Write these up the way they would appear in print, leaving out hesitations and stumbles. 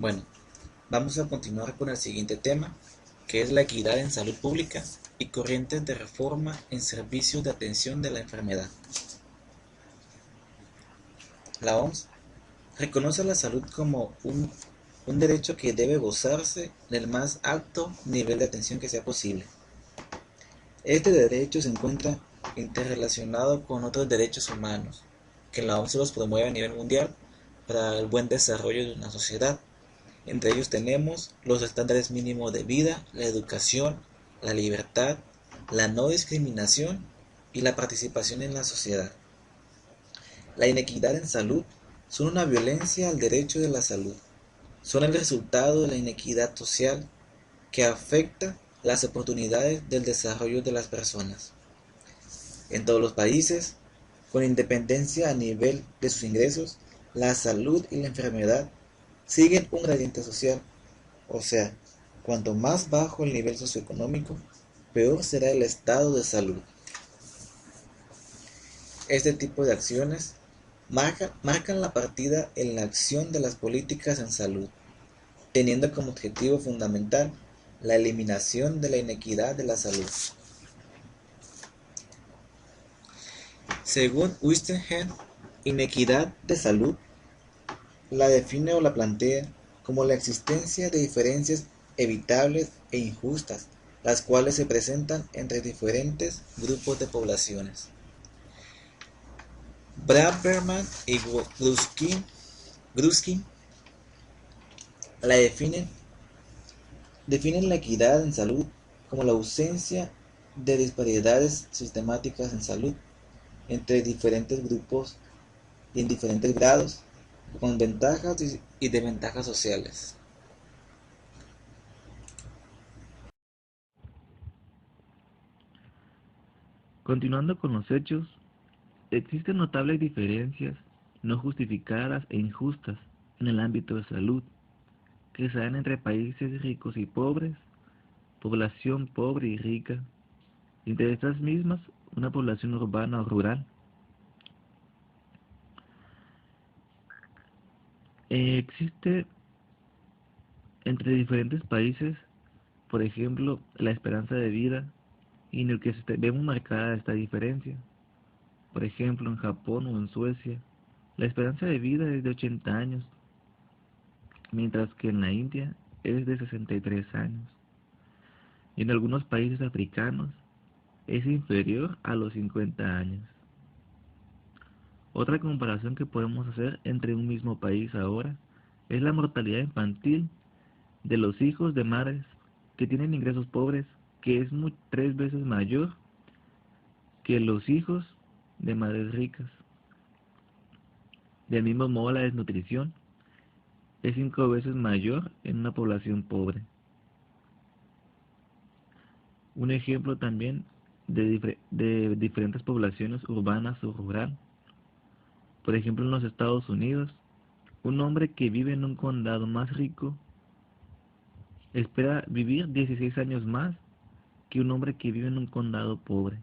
Bueno, vamos a continuar con el siguiente tema, que es la equidad en salud pública y corrientes de reforma en servicios de atención de la enfermedad. La OMS reconoce la salud como un derecho que debe gozarse del más alto nivel de atención que sea posible. Este derecho se encuentra interrelacionado con otros derechos humanos, que la OMS los promueve a nivel mundial para el buen desarrollo de una sociedad. Entre ellos tenemos los estándares mínimos de vida, la educación, la libertad, la no discriminación y la participación en la sociedad. La inequidad en salud son una violencia al derecho de la salud. Son el resultado de la inequidad social que afecta las oportunidades del desarrollo de las personas. En todos los países, con independencia a nivel de sus ingresos, la salud y la enfermedad siguen un gradiente social. O sea, cuanto más bajo el nivel socioeconómico, peor será el estado de salud. Este tipo de acciones marcan la partida en la acción de las políticas en salud, teniendo como objetivo fundamental la eliminación de la inequidad de la salud. Según Wistenhead, inequidad de salud la define o la plantea como la existencia de diferencias evitables e injustas, las cuales se presentan entre diferentes grupos de poblaciones. Braverman y Gruskin la definen la equidad en salud como la ausencia de disparidades sistemáticas en salud entre diferentes grupos y en diferentes grados, con ventajas y desventajas sociales. Continuando con los hechos, existen notables diferencias no justificadas e injustas en el ámbito de salud que se dan entre países ricos y pobres, población pobre y rica, y entre estas mismas una población urbana o rural. Existe entre diferentes países, por ejemplo, la esperanza de vida, y en el que vemos marcada esta diferencia. Por ejemplo, en Japón o en Suecia, la esperanza de vida es de 80 años, mientras que en la India es de 63 años. Y en algunos países africanos es inferior a los 50 años. Otra comparación que podemos hacer entre un mismo país ahora es la mortalidad infantil de los hijos de madres que tienen ingresos pobres, que es 3 veces mayor que los hijos de madres ricas. Del mismo modo, la desnutrición es 5 veces mayor en una población pobre. Un ejemplo también de diferentes poblaciones urbanas o rural. Por ejemplo, en los Estados Unidos, un hombre que vive en un condado más rico espera vivir 16 años más que un hombre que vive en un condado pobre.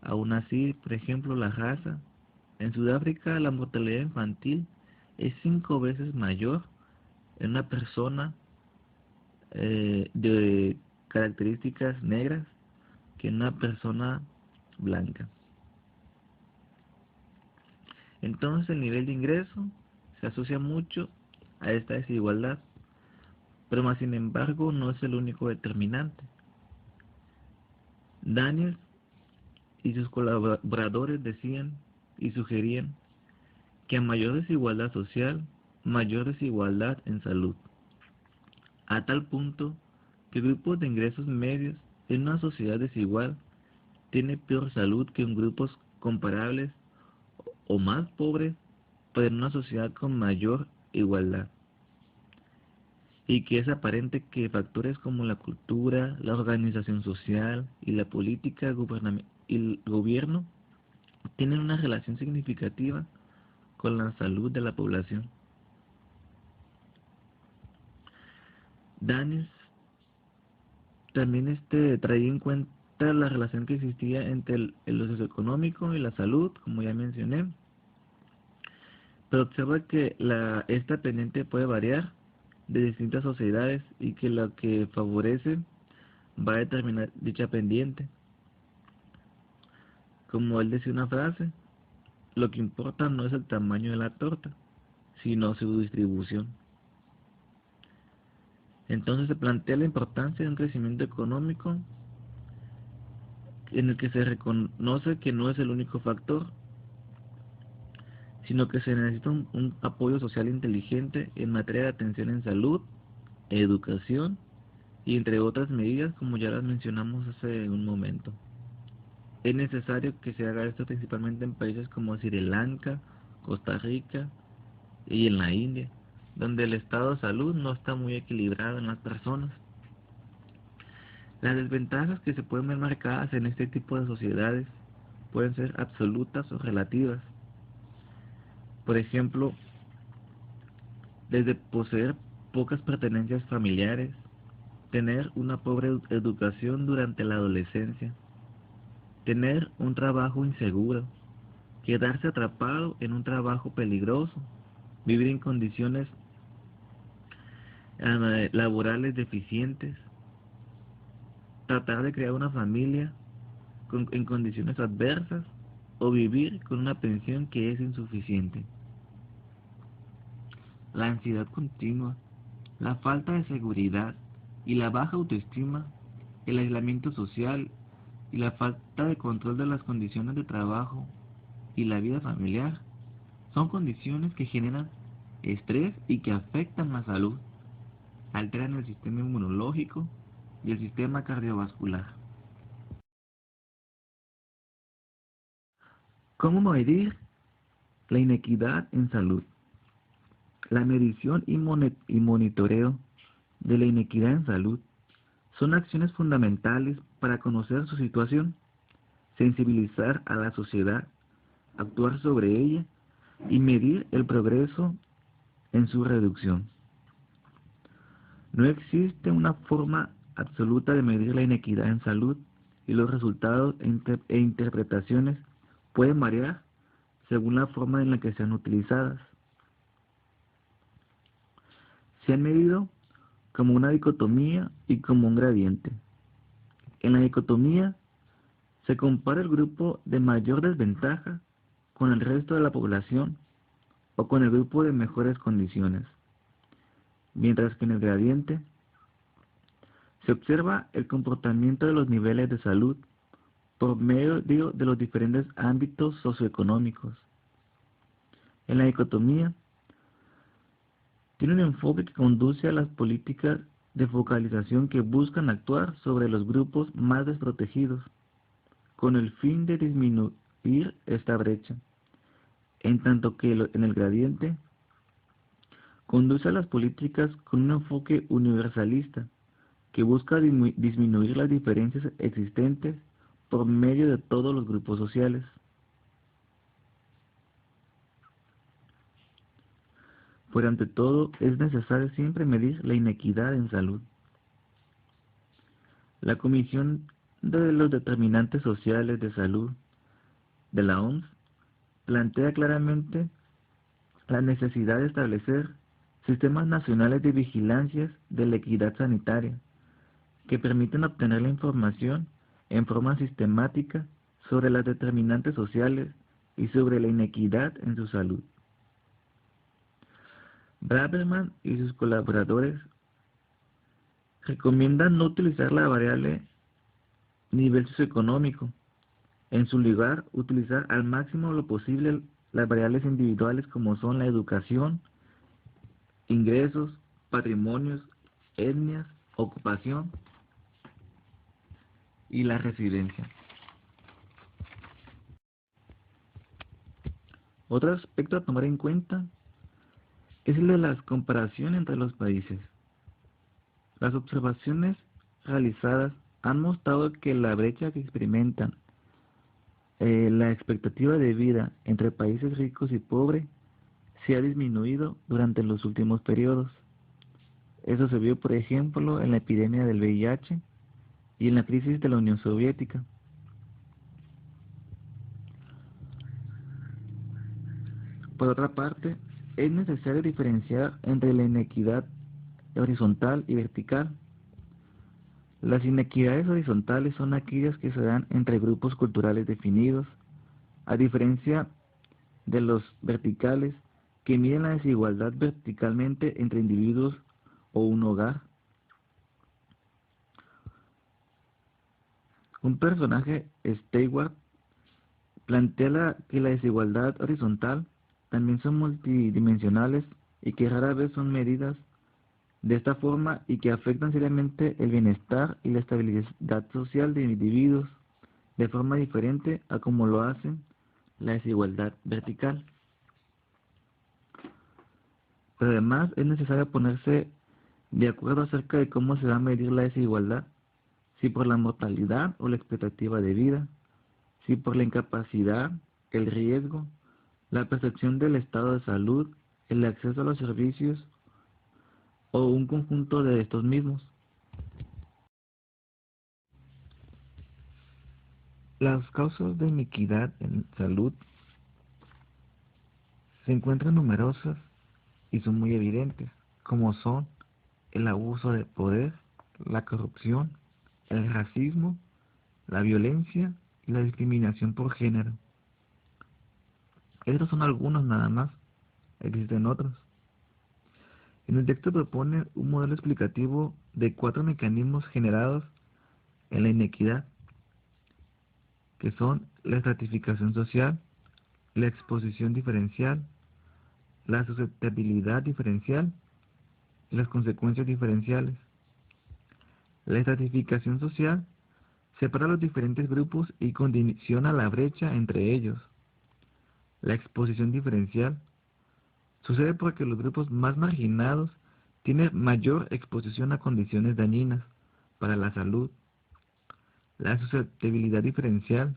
Aún así, por ejemplo, la raza. En Sudáfrica la mortalidad infantil es 5 veces mayor en una persona de características negras que en una persona blanca. Entonces el nivel de ingreso se asocia mucho a esta desigualdad, pero más sin embargo no es el único determinante. Daniels y sus colaboradores decían y sugerían que a mayor desigualdad social, mayor desigualdad en salud, a tal punto que grupos de ingresos medios en una sociedad desigual tiene peor salud que en grupos comparables o más pobres, pero en una sociedad con mayor igualdad, y que es aparente que factores como la cultura, la organización social y la política y el gobierno tienen una relación significativa con la salud de la población. Daniels también traía en cuenta la relación que existía entre lo socioeconómico y la salud, como ya mencioné, pero observa que esta pendiente puede variar de distintas sociedades y que lo que favorece va a determinar dicha pendiente. Como él decía una frase, lo que importa no es el tamaño de la torta, sino su distribución. Entonces se plantea la importancia de un crecimiento económico en el que se reconoce que no es el único factor, sino que se necesita un apoyo social inteligente en materia de atención en salud, educación y entre otras medidas como ya las mencionamos hace un momento. Es necesario que se haga esto principalmente en países como Sri Lanka, Costa Rica y en la India, donde el estado de salud no está muy equilibrado en las personas. Las desventajas que se pueden ver marcadas en este tipo de sociedades pueden ser absolutas o relativas. Por ejemplo, desde poseer pocas pertenencias familiares, tener una pobre educación durante la adolescencia, tener un trabajo inseguro, quedarse atrapado en un trabajo peligroso, vivir en condiciones laborales deficientes, tratar de crear una familia en condiciones adversas o vivir con una pensión que es insuficiente. La ansiedad continua, la falta de seguridad y la baja autoestima, el aislamiento social y la falta de control de las condiciones de trabajo y la vida familiar son condiciones que generan estrés y que afectan la salud, alteran el sistema inmunológico y el sistema cardiovascular. ¿Cómo medir la inequidad en salud? La medición y monitoreo de la inequidad en salud son acciones fundamentales para conocer su situación, sensibilizar a la sociedad, actuar sobre ella y medir el progreso en su reducción. No existe una forma absoluta de medir la inequidad en salud y los resultados e interpretaciones pueden variar según la forma en la que sean utilizadas. Se han medido como una dicotomía y como un gradiente. En la dicotomía se compara el grupo de mayor desventaja con el resto de la población o con el grupo de mejores condiciones, mientras que en el gradiente se observa el comportamiento de los niveles de salud por medio de los diferentes ámbitos socioeconómicos. En la dicotomía tiene un enfoque que conduce a las políticas de focalización que buscan actuar sobre los grupos más desprotegidos, con el fin de disminuir esta brecha, en tanto que en el gradiente conduce a las políticas con un enfoque universalista que busca disminuir las diferencias existentes por medio de todos los grupos sociales. Por ante todo, es necesario siempre medir la inequidad en salud. La Comisión de los Determinantes Sociales de Salud de la OMS plantea claramente la necesidad de establecer sistemas nacionales de vigilancia de la equidad sanitaria que permiten obtener la información en forma sistemática sobre las determinantes sociales y sobre la inequidad en su salud. Braverman y sus colaboradores recomiendan no utilizar la variable nivel socioeconómico. En su lugar, utilizar al máximo lo posible las variables individuales como son la educación, ingresos, patrimonios, etnias, ocupación y la residencia. Otro aspecto a tomar en cuenta es el de las comparaciones entre los países. Las observaciones realizadas han mostrado que la brecha que experimentan la expectativa de vida entre países ricos y pobres se ha disminuido durante los últimos periodos. Eso se vio, por ejemplo, en la epidemia del VIH y en la crisis de la Unión Soviética. Por otra parte, es necesario diferenciar entre la inequidad horizontal y vertical. Las inequidades horizontales son aquellas que se dan entre grupos culturales definidos, a diferencia de los verticales, que miden la desigualdad verticalmente entre individuos o un hogar. Un personaje, Stewart, plantea que la desigualdad horizontal también son multidimensionales y que rara vez son medidas de esta forma y que afectan seriamente el bienestar y la estabilidad social de individuos de forma diferente a como lo hacen la desigualdad vertical. Pero además es necesario ponerse de acuerdo acerca de cómo se va a medir la desigualdad, si por la mortalidad o la expectativa de vida, si por la incapacidad, el riesgo, la percepción del estado de salud, el acceso a los servicios o un conjunto de estos mismos. Las causas de inequidad en salud se encuentran numerosas y son muy evidentes, como son el abuso de poder, la corrupción, el racismo, la violencia y la discriminación por género. Estos son algunos nada más, existen otros. En el texto propone un modelo explicativo de 4 mecanismos generados en la inequidad, que son la estratificación social, la exposición diferencial, la susceptibilidad diferencial y las consecuencias diferenciales. La estratificación social separa los diferentes grupos y condiciona la brecha entre ellos. La exposición diferencial sucede porque los grupos más marginados tienen mayor exposición a condiciones dañinas para la salud. La susceptibilidad diferencial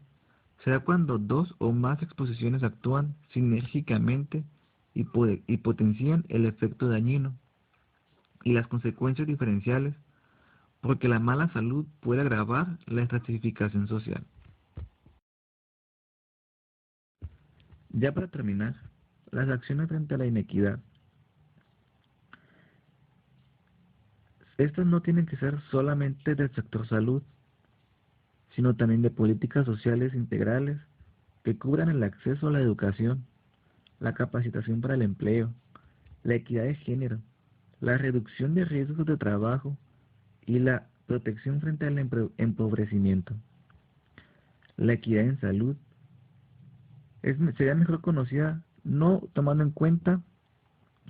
se da cuando dos o más exposiciones actúan sinérgicamente y potencian el efecto dañino. Y las consecuencias diferenciales porque la mala salud puede agravar la estratificación social. Ya para terminar, las acciones frente a la inequidad. Estas no tienen que ser solamente del sector salud, sino también de políticas sociales integrales que cubran el acceso a la educación, la capacitación para el empleo, la equidad de género, la reducción de riesgos de trabajo y la protección frente al empobrecimiento. La equidad en salud sería mejor conocida no tomando en cuenta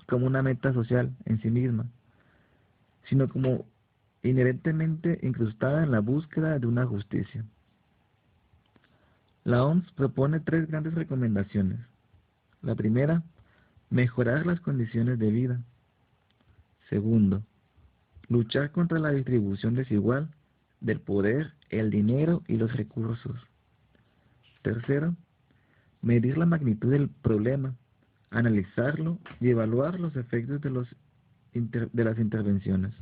como una meta social en sí misma, sino como inherentemente incrustada en la búsqueda de una justicia. La OMS propone 3 grandes recomendaciones. La primera, mejorar las condiciones de vida. Segundo, luchar contra la distribución desigual del poder, el dinero y los recursos. Tercero, medir la magnitud del problema, analizarlo y evaluar los efectos de las intervenciones.